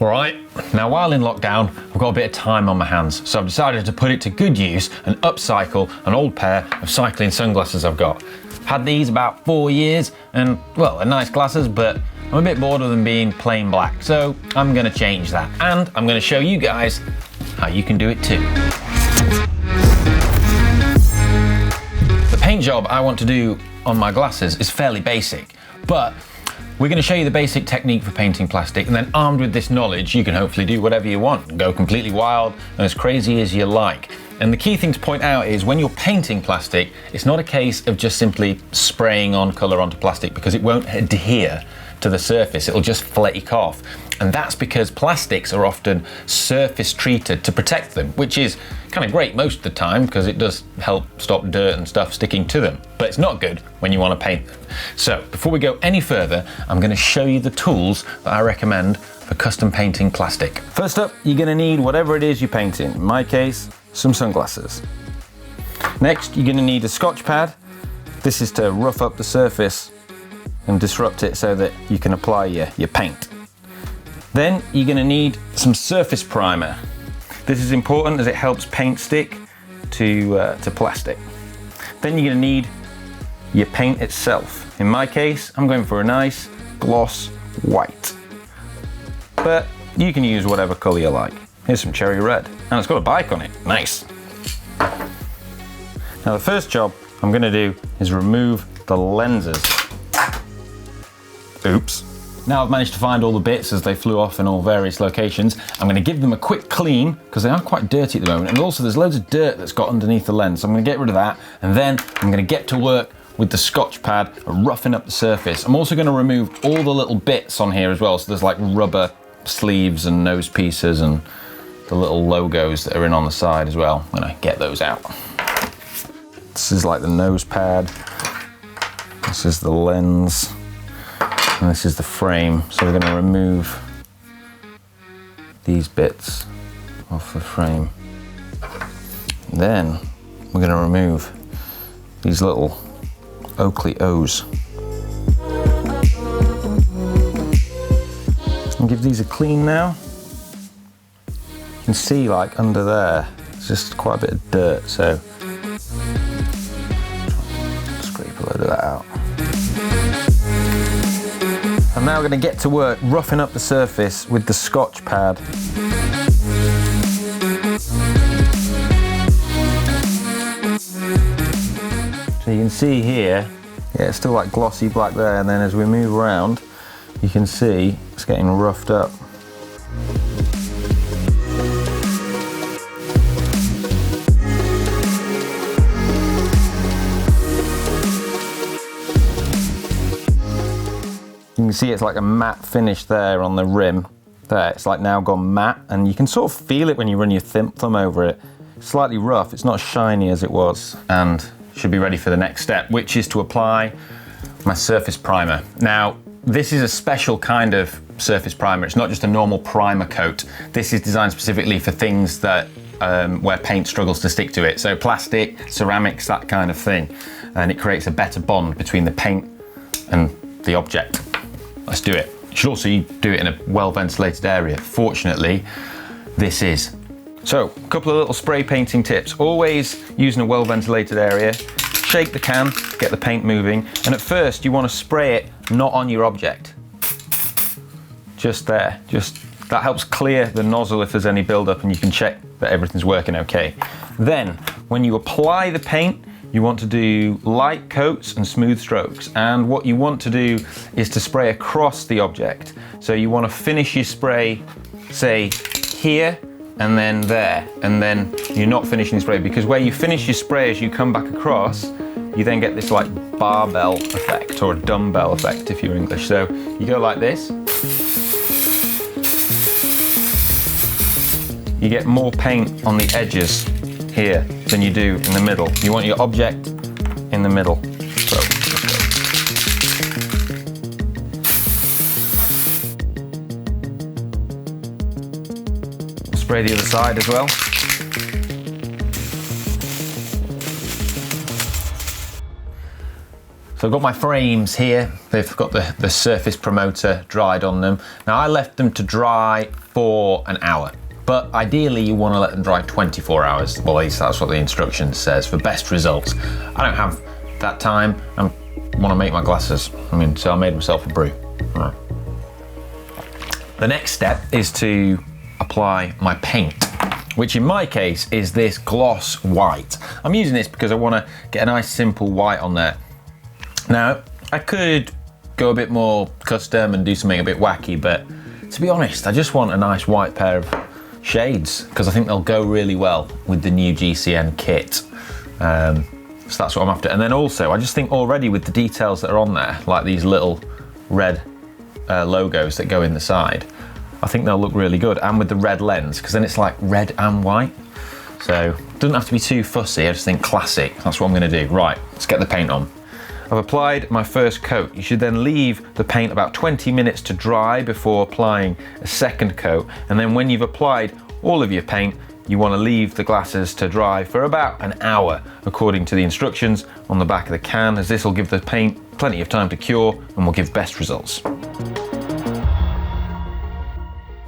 Alright, now while in lockdown, I've got a bit of time on my hands, so I've decided to put it to good use and upcycle an old pair of cycling sunglasses I've got. Had these about 4 years and, well, they're nice glasses, but I'm a bit bored of them being plain black, so I'm gonna change that. And I'm gonna show you guys how you can do it too. The paint job I want to do on my glasses is fairly basic, but we're going to show you the basic technique for painting plastic, and then armed with this knowledge, you can hopefully do whatever you want and go completely wild and as crazy as you like. And the key thing to point out is when you're painting plastic, it's not a case of just simply spraying on colour onto plastic, because it won't adhere to the surface, it'll just flake off. And that's because plastics are often surface treated to protect them, which is kind of great most of the time because it does help stop dirt and stuff sticking to them, but it's not good when you want to paint them. So before we go any further, I'm going to show you the tools that I recommend for custom painting plastic. First up, you're going to need whatever it is you're painting. In my case, some sunglasses. Next, you're going to need a Scotch pad. This is to rough up the surface and disrupt it so that you can apply your paint. Then you're going to need some surface primer. This is important as it helps paint stick to plastic. Then you're going to need your paint itself. In my case, I'm going for a nice gloss white, but you can use whatever colour you like. Here's some cherry red, and it's got a bike on it. Nice. Now the first job I'm going to do is remove the lenses. Oops. Now I've managed to find all the bits as they flew off in all various locations. I'm going to give them a quick clean because they are quite dirty at the moment, and also there's loads of dirt that's got underneath the lens, so I'm going to get rid of that, and then I'm going to get to work with the Scotch pad and roughing up the surface. I'm also going to remove all the little bits on here as well, so there's like rubber sleeves and nose pieces and the little logos that are in on the side as well. I'm going to get those out. This is like the nose pad, this is the lens, and this is the frame. So we're going to remove these bits off the frame. Then we're going to remove these little Oakley O's. And give these a clean now. You can see like under there, it's just quite a bit of dirt, so scrape a load of that out. I'm now going to get to work roughing up the surface with the Scotch pad. So you can see here, yeah, it's still like glossy black there, and then as we move around, you can see it's getting roughed up. You can see it's like a matte finish there on the rim. There, it's like now gone matte, and you can sort of feel it when you run your thumb over it. Slightly rough, it's not shiny as it was, and should be ready for the next step, which is to apply my surface primer. Now, this is a special kind of surface primer. It's not just a normal primer coat. This is designed specifically for things that where paint struggles to stick to it. So plastic, ceramics, that kind of thing. And it creates a better bond between the paint and the object. Let's do it. You should also do it in a well-ventilated area. Fortunately, this is. So, a couple of little spray painting tips. Always using a well-ventilated area. Shake the can, get the paint moving, and at first you want to spray it not on your object. Just there. That helps clear the nozzle if there's any buildup, and you can check that everything's working okay. Then, when you apply the paint, you want to do light coats and smooth strokes, and what you want to do is to spray across the object. So you want to finish your spray, say, here, and then there, and then you're not finishing the spray, because where you finish your spray as you come back across, you then get this like barbell effect, or a dumbbell effect if you're English. So you go like this, you get more paint on the edges here than you do in the middle. You want your object in the middle. So, spray the other side as well. So I've got my frames here. They've got the surface promoter dried on them. Now I left them to dry for an hour. But ideally you want to let them dry 24 hours. Well, at least that's what the instruction says for best results. I don't have that time. I want to make my glasses. So I made myself a brew. Right. The next step is to apply my paint, which in my case is this gloss white. I'm using this because I want to get a nice simple white on there. Now, I could go a bit more custom and do something a bit wacky, but to be honest, I just want a nice white pair of shades because I think they'll go really well with the new GCN kit. So that's what I'm after. And then also, I just think already with the details that are on there, like these little red logos that go in the side, I think they'll look really good. And with the red lens, because then it's like red and white. So it doesn't have to be too fussy, I just think classic. That's what I'm gonna do. Right, let's get the paint on. I've applied my first coat. You should then leave the paint about 20 minutes to dry before applying a second coat. And then when you've applied all of your paint, you want to leave the glasses to dry for about an hour, according to the instructions on the back of the can, as this will give the paint plenty of time to cure and will give best results.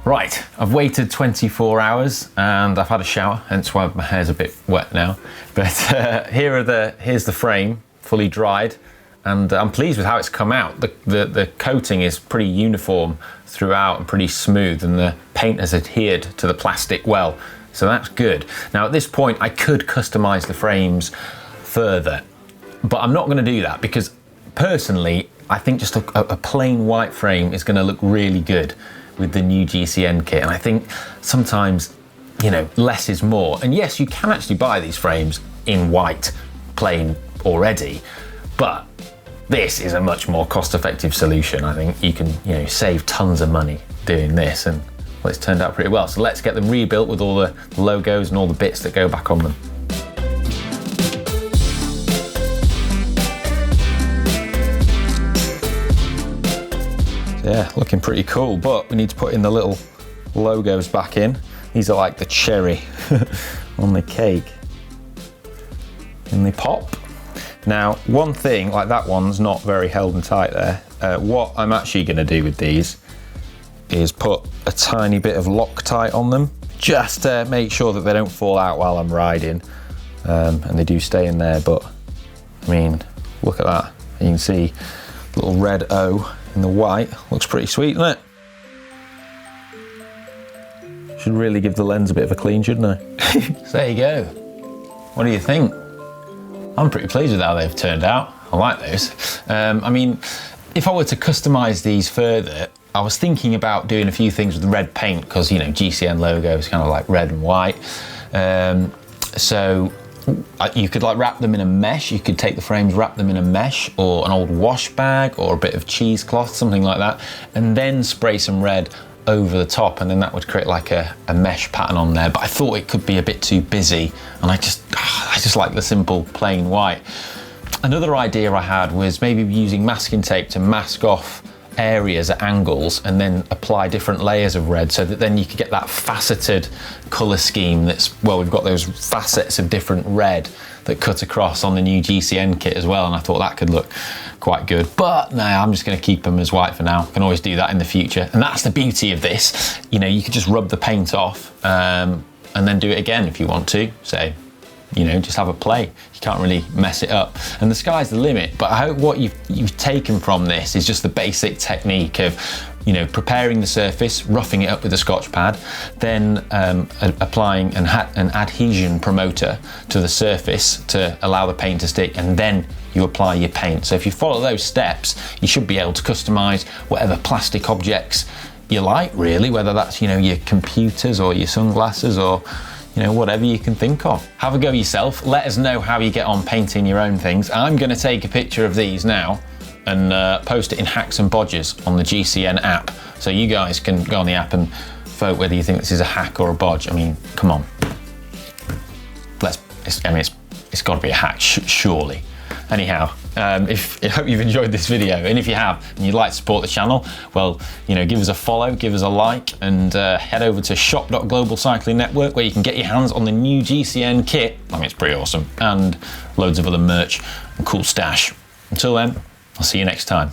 Right, I've waited 24 hours and I've had a shower, hence why my hair's a bit wet now. But here's the frame, fully dried. And I'm pleased with how it's come out. The coating is pretty uniform throughout and pretty smooth, and the paint has adhered to the plastic well, so that's good. Now at this point I could customize the frames further, but I'm not gonna do that because personally I think just a plain white frame is gonna look really good with the new GCN kit. And I think sometimes, less is more. And yes, you can actually buy these frames in white, plain already, but this is a much more cost-effective solution. I think you can, save tons of money doing this, and well, it's turned out pretty well. So let's get them rebuilt with all the logos and all the bits that go back on them. So yeah, looking pretty cool, but we need to put in the little logos back in. These are like the cherry on the cake. And they pop. Now, one thing, like that one's not very held and tight there. What I'm actually gonna do with these is put a tiny bit of Loctite on them, just to make sure that they don't fall out while I'm riding. And they do stay in there, but look at that. You can see a little red O in the white. Looks pretty sweet, doesn't it? Should really give the lens a bit of a clean, shouldn't I? So there you go. What do you think? I'm pretty pleased with how they've turned out. I like those. If I were to customize these further, I was thinking about doing a few things with the red paint because, GCN logo is kind of like red and white. So you could wrap them in a mesh. You could take the frames, wrap them in a mesh or an old wash bag or a bit of cheesecloth, something like that, and then spray some red over the top, and then that would create like a mesh pattern on there. But I thought it could be a bit too busy, and I just like the simple plain white. Another idea I had was maybe using masking tape to mask off areas at angles and then apply different layers of red, so that then you could get that faceted color scheme we've got those facets of different red that cut across on the new GCN kit as well, and I thought that could look quite good. But no, I'm just going to keep them as white for now. I can always do that in the future, and that's the beauty of this. You could just rub the paint off and then do it again if you want to. So, just have a play. You can't really mess it up, and the sky's the limit. But I hope what you've taken from this is just the basic technique of preparing the surface, roughing it up with a Scotch pad, then applying an adhesion promoter to the surface to allow the paint to stick, and then you apply your paint. So if you follow those steps, you should be able to customize whatever plastic objects you like, really, whether that's your computers or your sunglasses or whatever you can think of. Have a go yourself. Let us know how you get on painting your own things. I'm going to take a picture of these now and post it in hacks and bodges on the GCN app, so you guys can go on the app and vote whether you think this is a hack or a bodge. Come on. It's got to be a hack, surely. Anyhow, I hope you've enjoyed this video, and if you have and you'd like to support the channel, well, give us a follow, give us a like, and head over to shop.global cycling network, where you can get your hands on the new GCN kit. It's pretty awesome, and loads of other merch and cool stash. Until then, I'll see you next time.